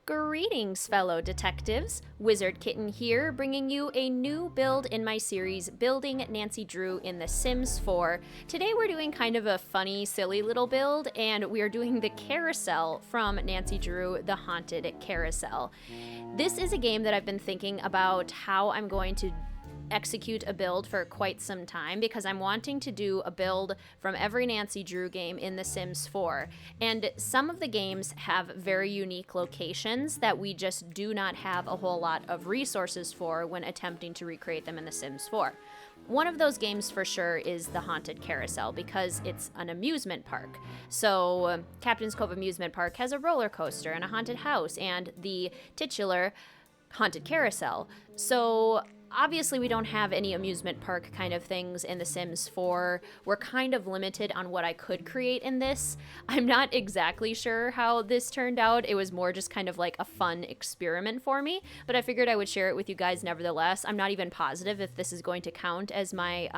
Greetings, fellow detectives. Wizard Kitten here, bringing you a new build in my series, Building Nancy Drew in The Sims 4. Today we're doing kind of a funny, silly little build, and we are doing the Carousel from Nancy Drew, the Haunted Carousel. This is a game that I've been thinking about how I'm going to execute a build for quite some time because I'm wanting to do a build from every Nancy Drew game in The Sims 4. And some of the games have very unique locations that we just do not have a whole lot of resources for when attempting to recreate them in The Sims 4. One of those games for sure is the Haunted Carousel because it's an amusement park. So Captain's Cove Amusement Park has a roller coaster and a haunted house and the titular Haunted Carousel. So obviously, we don't have any amusement park kind of things in The Sims 4. We're kind of limited on what I could create in this. I'm not exactly sure how this turned out. It was more just kind of like a fun experiment for me, but I figured I would share it with you guys nevertheless. I'm not even positive if this is going to count as my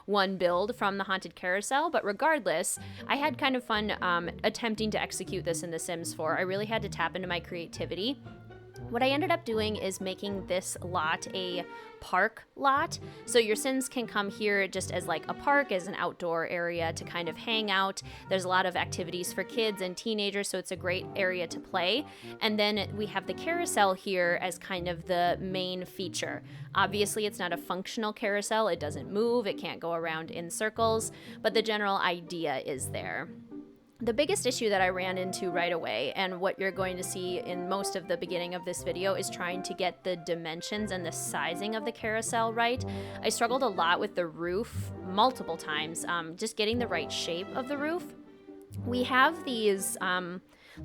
one build from the Haunted Carousel, but regardless, I had kind of fun attempting to execute this in The Sims 4. I really had to tap into my creativity. What I ended up doing is making this lot a park lot. So your Sims can come here just as like a park, as an outdoor area to kind of hang out. There's a lot of activities for kids and teenagers, so it's a great area to play. And then we have the carousel here as kind of the main feature. Obviously, it's not a functional carousel. It doesn't move. It can't go around in circles, but the general idea is there. The biggest issue that I ran into right away, and what you're going to see in most of the beginning of this video, is trying to get the dimensions and the sizing of the carousel right. I struggled a lot with the roof multiple times, just getting the right shape of the roof. We have these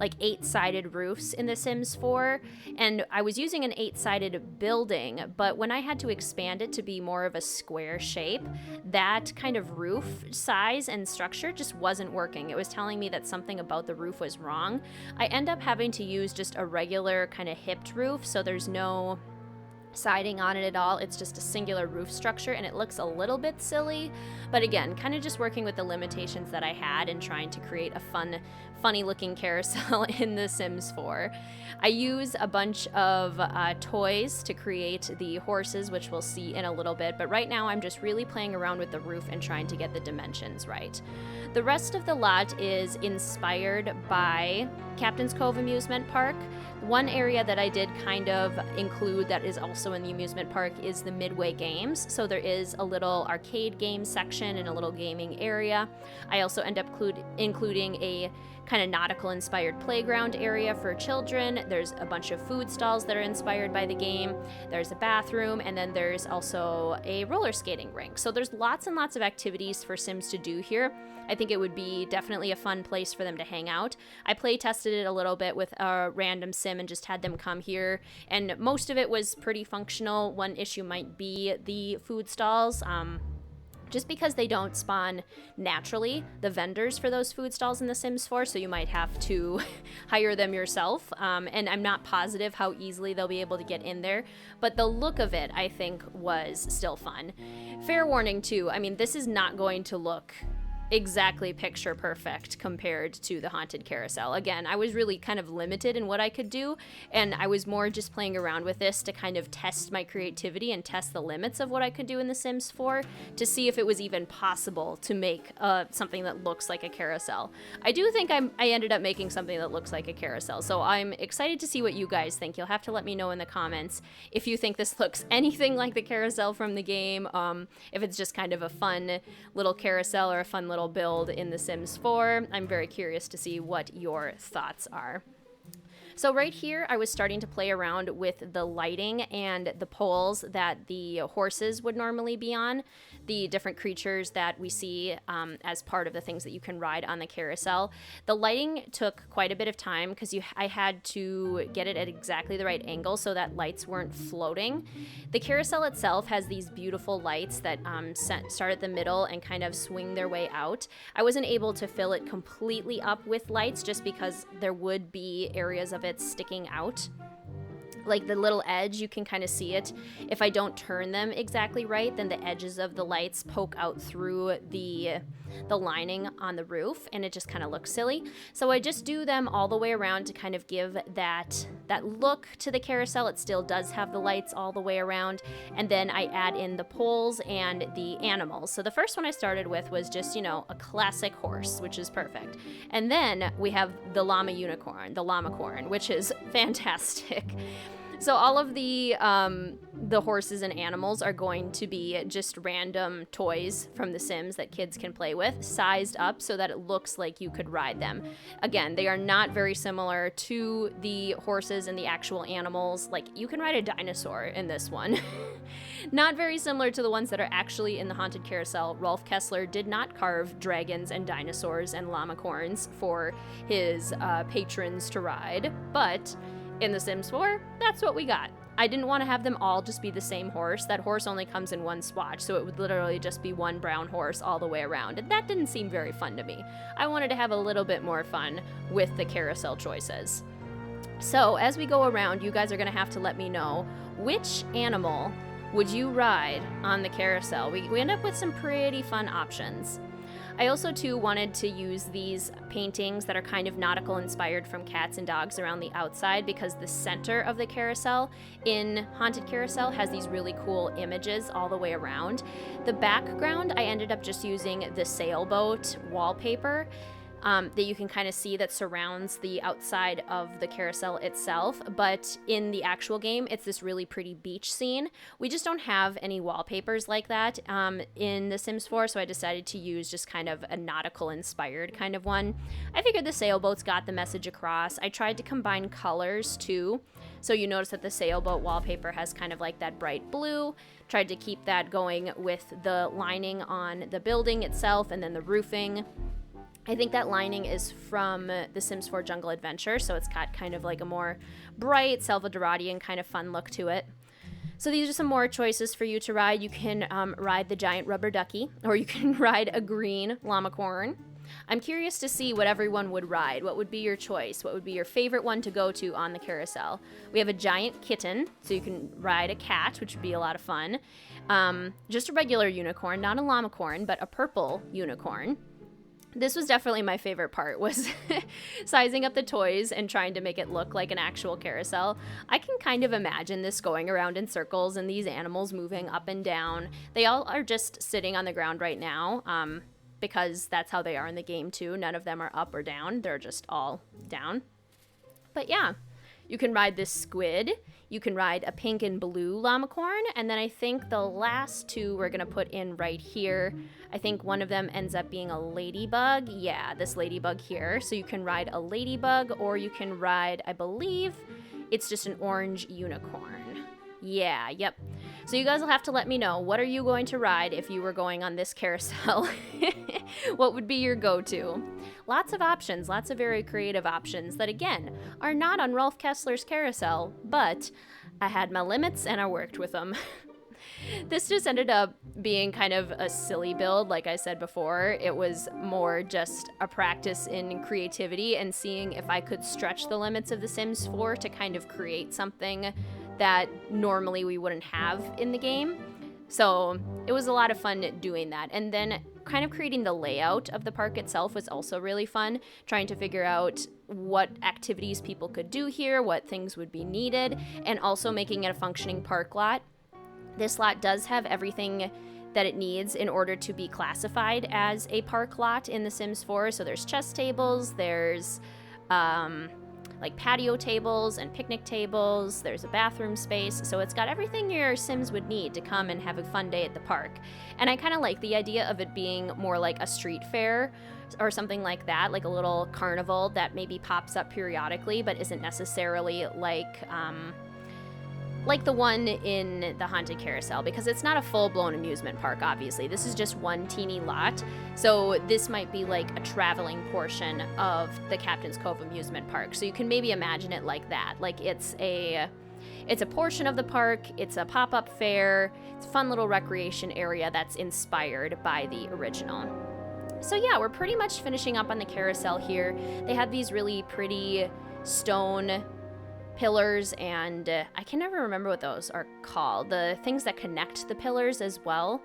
like 8-sided roofs in The Sims 4, and I was using an 8-sided building, but when I had to expand it to be more of a square shape, that kind of roof size and structure just wasn't working. It was telling me that something about the roof was wrong. I end up having to use just a regular kind of hipped roof, so there's no siding on it at all. It's just a singular roof structure, and it looks a little bit silly, but again, kind of just working with the limitations that I had and trying to create a funny looking carousel in The Sims 4. I use a bunch of toys to create the horses, which we'll see in a little bit, but right now I'm just really playing around with the roof and trying to get the dimensions right. The rest of the lot is inspired by Captain's Cove Amusement Park. One area that I did kind of include that is also in the amusement park is the Midway games. So there is a little arcade game section and a little gaming area. I also end up including a kind of nautical inspired playground area for children. There's a bunch of food stalls that are inspired by the game. There's a bathroom, and then there's also a roller skating rink. So there's lots and lots of activities for Sims to do here. I think it would be definitely a fun place for them to hang out. I play tested it a little bit with a random Sim and just had them come here, and most of it was pretty functional. One issue might be the food stalls. Just because they don't spawn naturally, the vendors for those food stalls in The Sims 4, so you might have to hire them yourself, and I'm not positive how easily they'll be able to get in there, but the look of it, I think, was still fun. Fair warning, too, I mean, this is not going to look exactly picture perfect compared to the Haunted Carousel. Again, I was really kind of limited in what I could do, and I was more just playing around with this to kind of test my creativity and test the limits of what I could do in The Sims 4 to see if it was even possible to make something that looks like a carousel. I do think I ended up making something that looks like a carousel, so I'm excited to see what you guys think. You'll have to let me know in the comments if you think this looks anything like the carousel from the game, if it's just kind of a fun little carousel or a fun little build in The Sims 4. I'm very curious to see what your thoughts are. So right here, I was starting to play around with the lighting and the poles that the horses would normally be on, the different creatures that we see as part of the things that you can ride on the carousel. The lighting took quite a bit of time because I had to get it at exactly the right angle so that lights weren't floating. The carousel itself has these beautiful lights that start at the middle and kind of swing their way out. I wasn't able to fill it completely up with lights just because there would be areas of it sticking out. Like the little edge, you can kind of see it. If I don't turn them exactly right, then the edges of the lights poke out through the the lining on the roof, and it just kind of looks silly. So I just do them all the way around to kind of give that look to the carousel. It still does have the lights all the way around, and then I add in the poles and the animals. So the first one I started with was just, a classic horse, which is perfect. And then we have the llama unicorn, the llamacorn, which is fantastic. So all of the horses and animals are going to be just random toys from The Sims that kids can play with, sized up so that it looks like you could ride them. Again, they are not very similar to the horses and the actual animals. Like, you can ride a dinosaur in this one. Not very similar to the ones that are actually in the Haunted Carousel. Rolf Kessler did not carve dragons and dinosaurs and llamacorns for his patrons to ride, but in The Sims 4, that's what we got. I didn't want to have them all just be the same horse. That horse only comes in one swatch, so it would literally just be one brown horse all the way around, and that didn't seem very fun to me. I wanted to have a little bit more fun with the carousel choices. So as we go around, you guys are going to have to let me know which animal would you ride on the carousel. We end up with some pretty fun options. I also, too, wanted to use these paintings that are kind of nautical inspired from cats and dogs around the outside, because the center of the carousel in Haunted Carousel has these really cool images all the way around. The background, I ended up just using the sailboat wallpaper that you can kind of see that surrounds the outside of the carousel itself, but in the actual game, it's this really pretty beach scene. We just don't have any wallpapers like that in The Sims 4, so I decided to use just kind of a nautical-inspired kind of one. I figured the sailboats got the message across. I tried to combine colors, too, so you notice that the sailboat wallpaper has kind of like that bright blue. Tried to keep that going with the lining on the building itself and then the roofing. I think that lining is from The Sims 4 Jungle Adventure, so it's got kind of like a more bright, Salvadoradian kind of fun look to it. So these are some more choices for you to ride. You can ride the giant rubber ducky, or you can ride a green llamacorn. I'm curious to see what everyone would ride. What would be your choice? What would be your favorite one to go to on the carousel? We have a giant kitten, so you can ride a cat, which would be a lot of fun. Just a regular unicorn, not a llamacorn, but a purple unicorn. This was definitely my favorite part, was sizing up the toys and trying to make it look like an actual carousel. I can kind of imagine this going around in circles and these animals moving up and down. They all are just sitting on the ground right now, because that's how they are in the game too. None of them are up or down. They're just all down. But yeah, you can ride this squid. You can ride a pink and blue llamacorn, and then I think the last two we're gonna put in right here. I think one of them ends up being a ladybug. Yeah, this ladybug here. So you can ride a ladybug, or you can ride, I believe, it's just an orange unicorn. Yeah, yep. So you guys will have to let me know, what are you going to ride if you were going on this carousel? What would be your go-to? Lots of options, lots of very creative options that, again, are not on Rolf Kessler's carousel, but I had my limits and I worked with them. This just ended up being kind of a silly build, like I said before. It was more just a practice in creativity and seeing if I could stretch the limits of The Sims 4 to kind of create something that normally we wouldn't have in the game. So it was a lot of fun doing that. And then kind of creating the layout of the park itself was also really fun, trying to figure out what activities people could do here, what things would be needed, and also making it a functioning park lot. This lot does have everything that it needs in order to be classified as a park lot in The Sims 4. So there's chess tables, there's like patio tables and picnic tables, there's a bathroom space, so it's got everything your Sims would need to come and have a fun day at the park. And I kind of like the idea of it being more like a street fair or something like that, like a little carnival that maybe pops up periodically but isn't necessarily like the one in the Haunted Carousel, because it's not a full-blown amusement park, obviously. This is just one teeny lot, so this might be like a traveling portion of the Captain's Cove amusement park. So you can maybe imagine it like that. Like it's a portion of the park, it's a pop-up fair, it's a fun little recreation area that's inspired by the original. So yeah, we're pretty much finishing up on the carousel here. They have these really pretty stone pillars, and I can never remember what those are called. The things that connect the pillars as well.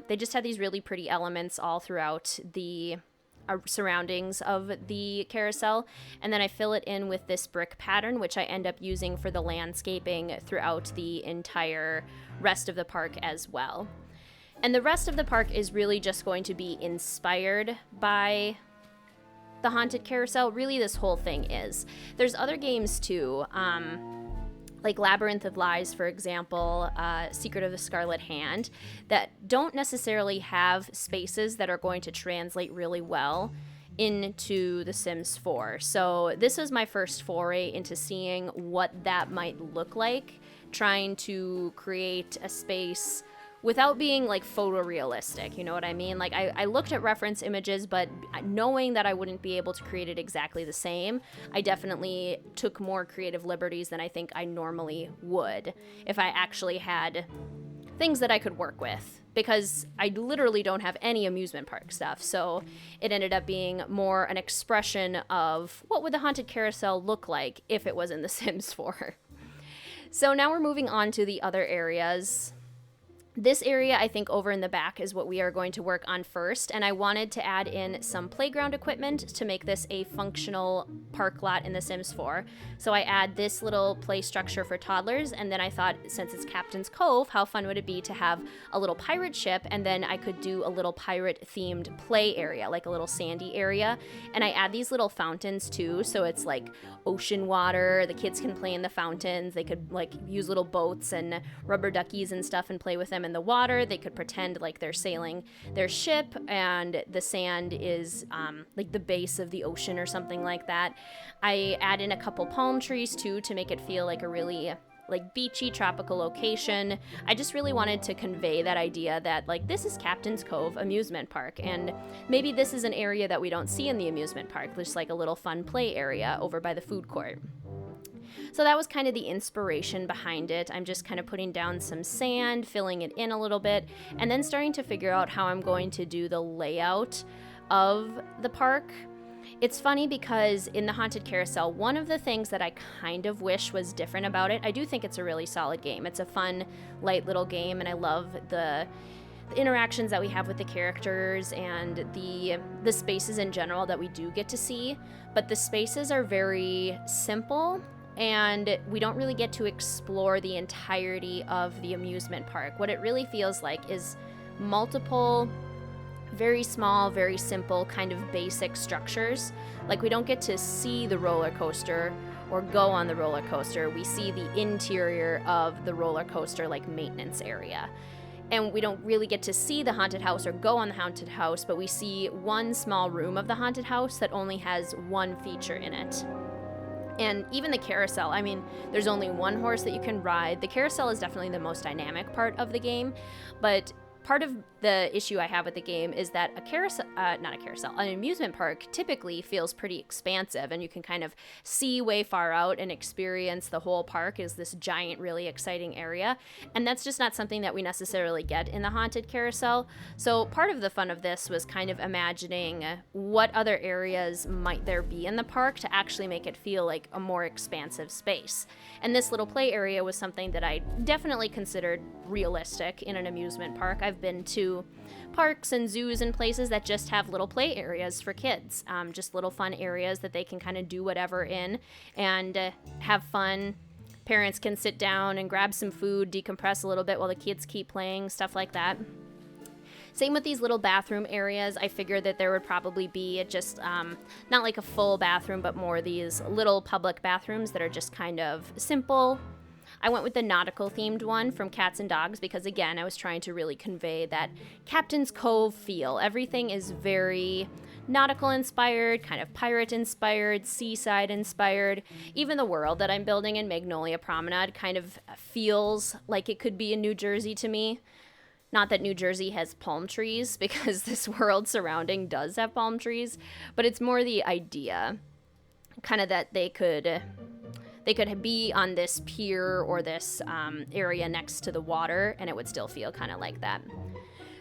They just had these really pretty elements all throughout the surroundings of the carousel, and then I fill it in with this brick pattern, which I end up using for the landscaping throughout the entire rest of the park as well. And the rest of the park is really just going to be inspired by the Haunted Carousel. Really, this whole thing is. There's other games too, like Labyrinth of Lies, for example, Secret of the Scarlet Hand, that don't necessarily have spaces that are going to translate really well into The Sims 4. So this is my first foray into seeing what that might look like, trying to create a space without being like photorealistic, you know what I mean? Like I looked at reference images, but knowing that I wouldn't be able to create it exactly the same, I definitely took more creative liberties than I think I normally would if I actually had things that I could work with, because I literally don't have any amusement park stuff. So it ended up being more an expression of what would the Haunted Carousel look like if it was in The Sims 4. So now we're moving on to the other areas. This area, I think, over in the back is what we are going to work on first, and I wanted to add in some playground equipment to make this a functional park lot in The Sims 4. So I add this little play structure for toddlers, and then I thought, since it's Captain's Cove, how fun would it be to have a little pirate ship, and then I could do a little pirate-themed play area, like a little sandy area. And I add these little fountains, too, so it's like ocean water. The kids can play in the fountains. They could, like, use little boats and rubber duckies and stuff and play with them in the water. They could pretend like they're sailing their ship and the sand is like the base of the ocean or something like that. I add in a couple palm trees too to make it feel like a really like beachy tropical location. I just really wanted to convey that idea that like this is Captain's Cove amusement park, and maybe this is an area that we don't see in the amusement park, just like a little fun play area over by the food court. So that was kind of the inspiration behind it. I'm just kind of putting down some sand, filling it in a little bit, and then starting to figure out how I'm going to do the layout of the park. It's funny because in the Haunted Carousel, one of the things that I kind of wish was different about it, I do think it's a really solid game. It's a fun, light little game, and I love the interactions that we have with the characters and the spaces in general that we do get to see. But the spaces are very simple, and we don't really get to explore the entirety of the amusement park. What it really feels like is multiple, very small, very simple, kind of basic structures. Like we don't get to see the roller coaster or go on the roller coaster. We see the interior of the roller coaster, like maintenance area. And we don't really get to see the haunted house or go on the haunted house, but we see one small room of the haunted house that only has one feature in it. And even the carousel, I mean, there's only one horse that you can ride. The carousel is definitely the most dynamic part of the game, but part of the issue I have with the game is that an amusement park typically feels pretty expansive, and you can kind of see way far out and experience the whole park as this giant, really exciting area. And that's just not something that we necessarily get in the Haunted Carousel. So part of the fun of this was kind of imagining what other areas might there be in the park to actually make it feel like a more expansive space. And this little play area was something that I definitely considered realistic in an amusement park. I've been to parks and zoos and places that just have little play areas for kids, just little fun areas that they can kind of do whatever in and have fun. Parents can sit down and grab some food, decompress a little bit while the kids keep playing, stuff like that. Same with these little bathroom areas. I figured that there would probably be just not like a full bathroom, but more these little public bathrooms that are just kind of simple. I went with the nautical themed one from Cats and Dogs because, again, I was trying to really convey that Captain's Cove feel. Everything is very nautical inspired, kind of pirate inspired, seaside inspired. Even the world that I'm building in Magnolia Promenade kind of feels like it could be in New Jersey to me. Not that New Jersey has palm trees, because this world surrounding does have palm trees, but it's more the idea, kind of that they could be on this pier or this area next to the water, and it would still feel kind of like that.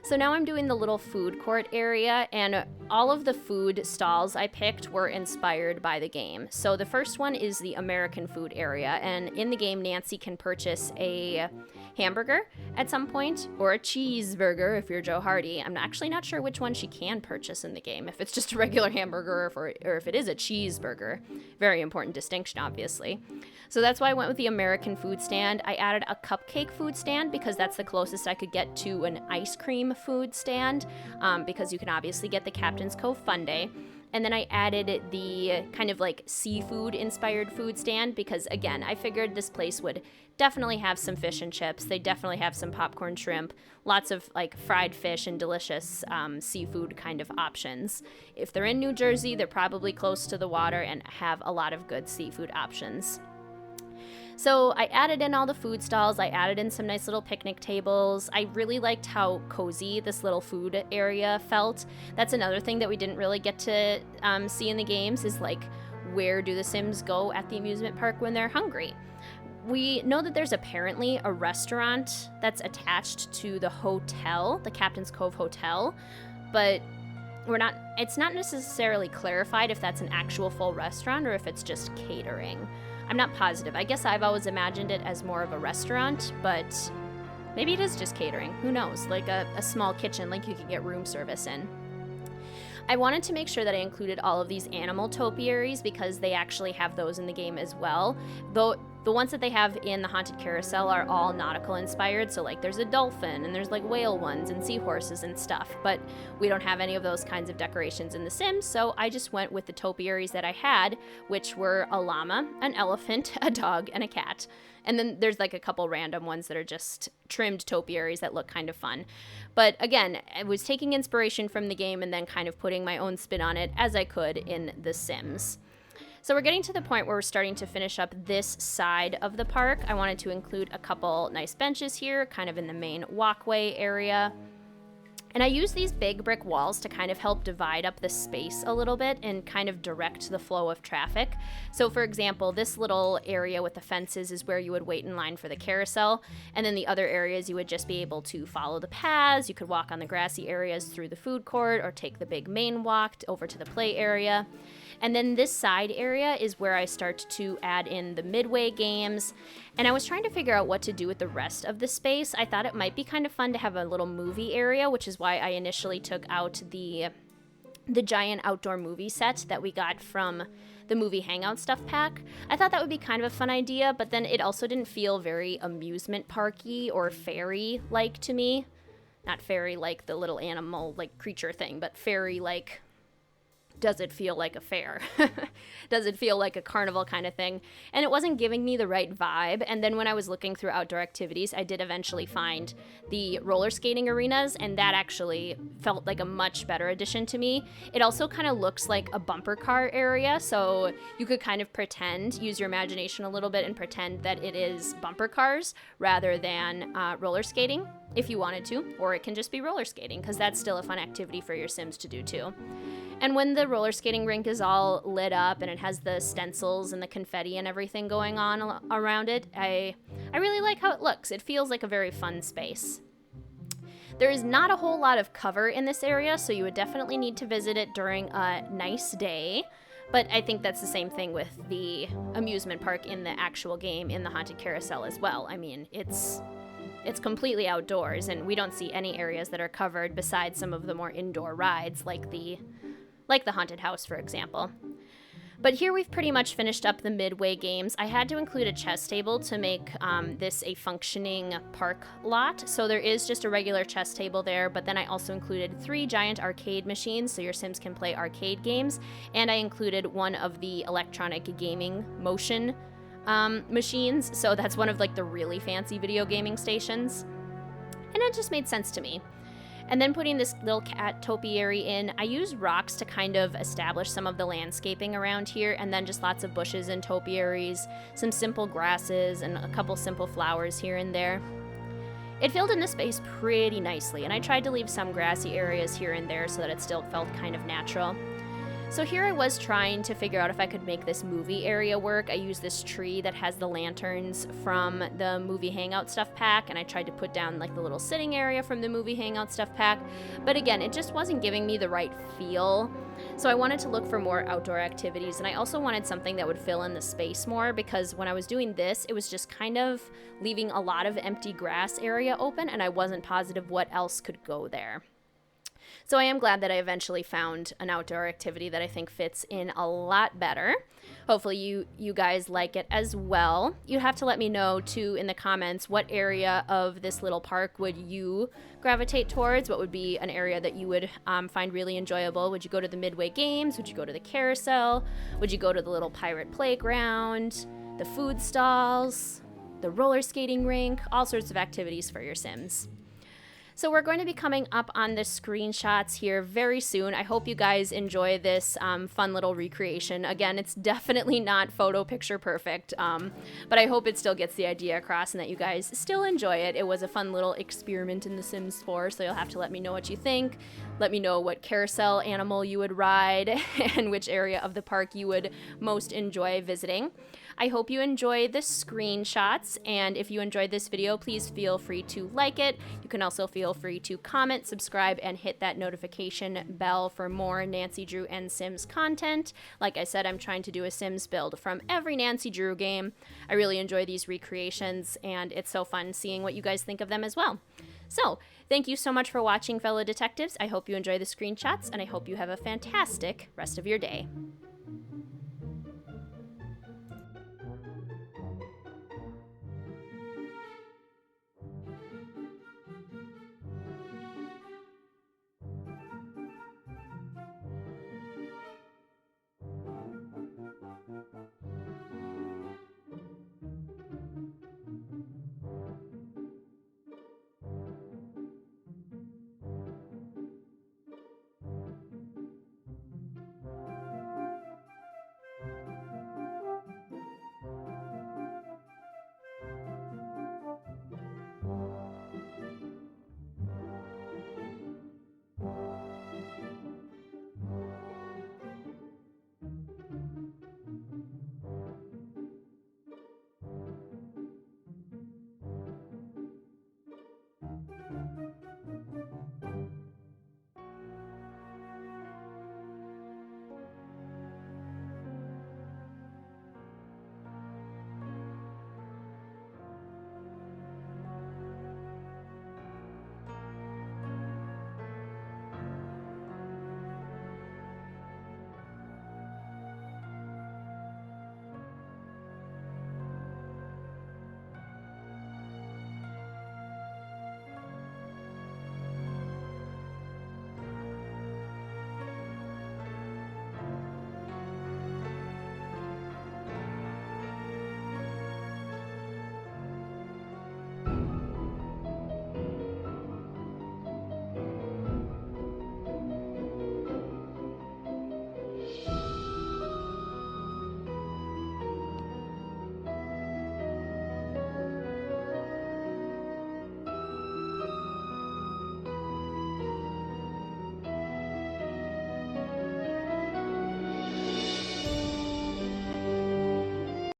So now I'm doing the little food court area, and all of the food stalls I picked were inspired by the game. So the first one is the American food area, and in the game, Nancy can purchase a hamburger at some point, or a cheeseburger if you're Joe Hardy. I'm actually not sure which one she can purchase in the game, if it's just a regular hamburger or if it is a cheeseburger. Very important distinction, obviously. So that's why I went with the American food stand. I added a cupcake food stand because that's the closest I could get to an ice cream food stand, because you can obviously get the Captain's Cove Funday. And then I added the kind of like seafood inspired food stand because, again, I figured this place would definitely have some fish and chips. They definitely have some popcorn shrimp, lots of like fried fish and delicious seafood kind of options. If they're in New Jersey, they're probably close to the water and have a lot of good seafood options. So I added in all the food stalls, I added in some nice little picnic tables. I really liked how cozy this little food area felt. That's another thing that we didn't really get to see in the games is like, where do the Sims go at the amusement park when they're hungry? We know that there's apparently a restaurant that's attached to the hotel, the Captain's Cove Hotel, but it's not necessarily clarified if that's an actual full restaurant or if it's just catering. I'm not positive. I guess I've always imagined it as more of a restaurant, but maybe it is just catering. Who knows? Like a small kitchen, like you could get room service in. I wanted to make sure that I included all of these animal topiaries because they actually have those in the game as well. Though the ones that they have in the Haunted Carousel are all nautical inspired, so like there's a dolphin and there's like whale ones and seahorses and stuff, but we don't have any of those kinds of decorations in The Sims, so I just went with the topiaries that I had, which were a llama, an elephant, a dog, and a cat. And then there's like a couple random ones that are just trimmed topiaries that look kind of fun. But again, I was taking inspiration from the game and then kind of putting my own spin on it as I could in The Sims. So we're getting to the point where we're starting to finish up this side of the park. I wanted to include a couple nice benches here, kind of in the main walkway area. And I use these big brick walls to kind of help divide up the space a little bit and kind of direct the flow of traffic. So for example, this little area with the fences is where you would wait in line for the carousel. And then the other areas you would just be able to follow the paths. You could walk on the grassy areas through the food court or take the big main walk over to the play area. And then this side area is where I start to add in the Midway games. And I was trying to figure out what to do with the rest of the space. I thought it might be kind of fun to have a little movie area, which is why I initially took out the giant outdoor movie set that we got from the movie hangout stuff pack. I thought that would be kind of a fun idea, but then it also didn't feel very amusement parky or fairy-like to me. Not fairy like the little animal like creature thing, but fairy like, does it feel like a fair? Does it feel like a carnival kind of thing? And it wasn't giving me the right vibe. And then when I was looking through outdoor activities, I did eventually find the roller skating arenas, and that actually felt like a much better addition to me. It also kind of looks like a bumper car area, so you could kind of use your imagination a little bit and pretend that it is bumper cars rather than roller skating if you wanted to, or it can just be roller skating because that's still a fun activity for your Sims to do too. And when the roller skating rink is all lit up and it has the stencils and the confetti and everything going on around it, I really like how it looks. It feels like a very fun space. There is not a whole lot of cover in this area, so you would definitely need to visit it during a nice day. But I think that's the same thing with the amusement park in the actual game in the Haunted Carousel as well. I mean, it's completely outdoors, and we don't see any areas that are covered besides some of the more indoor rides, like the haunted house, for example. But here we've pretty much finished up the Midway games. I had to include a chess table to make this a functioning park lot. So there is just a regular chess table there, but then I also included 3 giant arcade machines so your Sims can play arcade games. And I included one of the electronic gaming motion machines. So that's one of like the really fancy video gaming stations. And it just made sense to me. And then putting this little cat topiary in, I used rocks to kind of establish some of the landscaping around here, and then just lots of bushes and topiaries, some simple grasses, and a couple simple flowers here and there. It filled in the space pretty nicely, and I tried to leave some grassy areas here and there so that it still felt kind of natural. So here I was trying to figure out if I could make this movie area work. I used this tree that has the lanterns from the movie hangout stuff pack, and I tried to put down like the little sitting area from the movie hangout stuff pack. But again, it just wasn't giving me the right feel. So I wanted to look for more outdoor activities, and I also wanted something that would fill in the space more, because when I was doing this, it was just kind of leaving a lot of empty grass area open, and I wasn't positive what else could go there. So I am glad that I eventually found an outdoor activity that I think fits in a lot better. Hopefully you guys like it as well. You have to let me know too in the comments what area of this little park would you gravitate towards. What would be an area that you would find really enjoyable? Would you go to the Midway games? Would you go to the Carousel? Would you go to the little pirate playground? The food stalls? The roller skating rink? All sorts of activities for your Sims. So we're going to be coming up on the screenshots here very soon. I hope you guys enjoy this fun little recreation. Again, it's definitely not photo picture perfect, but I hope it still gets the idea across and that you guys still enjoy it. It was a fun little experiment in The Sims 4, so you'll have to let me know what you think. Let me know what carousel animal you would ride and which area of the park you would most enjoy visiting. I hope you enjoy the screenshots, and if you enjoyed this video, please feel free to like it. You can also feel free to comment, subscribe, and hit that notification bell for more Nancy Drew and Sims content. Like I said, I'm trying to do a Sims build from every Nancy Drew game. I really enjoy these recreations, and it's so fun seeing what you guys think of them as well. So, thank you so much for watching, fellow detectives. I hope you enjoy the screenshots, and I hope you have a fantastic rest of your day.